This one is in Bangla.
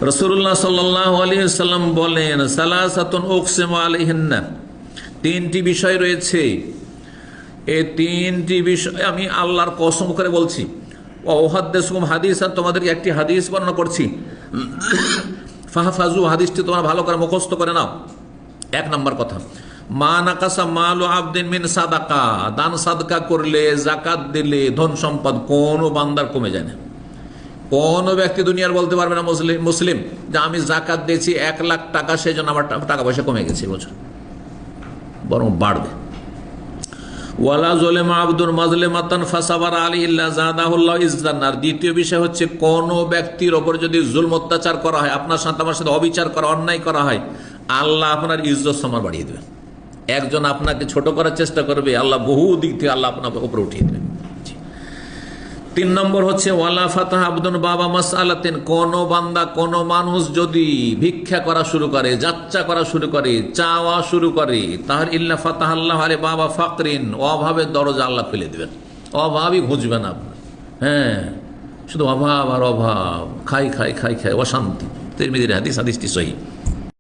রাসূলুল্লাহ সাল্লাল্লাহু আলাইহি ওয়াসাল্লাম বলেন, সালাসাতুন উকসিমু আলাইহিন্না, তিনটি বিষয় রয়েছে, এই তিনটি বিষয় আমি আল্লাহর কসম করে বলছি। ওয়াহাদ্দিসুকুম হাদিসা, তোমাদেরকে একটি হাদিস বর্ণনা করছি, ফাহফাজু, হাদিসটি তোমরা ভালো করে মুখস্থ করে নাও। এক নম্বর কথা, মা নাকাসা মালু আবদিন মিন সাদাকা, দান সাদকা করলে, যাকাত দিলে ধন সম্পদ কোনো বান্দার কমে যায় না। কোন ব্যক্তি দুনিয়ার বলতে পারবে না মুসলিম যে আমি জাকাত দিয়েছি 1 লাখ টাকা, সেই জন্য আমার টাকা পয়সা কমে গেছে বছর, বরং বাড়বে। ওয়ালা যালিমা আবদুন মাজলিমাতান ফাসাবারা আলাইহি ইল্লা যাদাহুল্লাহু ইজ্জান। আর দ্বিতীয় বিষয় হচ্ছে, কোন ব্যক্তির ওপর যদি জুলম অত্যাচার করা হয়, আপনার সাথে আমার সাথে অবিচার করা, অন্যায় করা হয়, আল্লাহ আপনার ইজ্জত সম্মান বাড়িয়ে দেবেন। একজন আপনাকে ছোট করার চেষ্টা করবে, আল্লাহ বহু দিক থেকে আল্লাহ আপনার উপরে উঠিয়ে দেবেন। 3 নম্বর হচ্ছে, ওয়ালা ফাতাহ আবদুন বাবা মাসআলাতিন, কোন বান্দা, কোন মানুষ যদি ভিক্ষা করা শুরু করে, যাচ্চা করা শুরু করে, চাওয়া শুরু করে, তাহলে ইল্লা ফাতাহাল্লাহু আলাইহি বাবা ফাকরিন, অভাবের দরজা আল্লাহ খুলে দেবেন, অভাবই ঘুচবে না আপনার। হ্যাঁ, শুধু অভাব আর অভাব, খাই খাই খাই খাই, অশান্তি। তিরমিজির হাদিস, হাদিসটি সহিহ।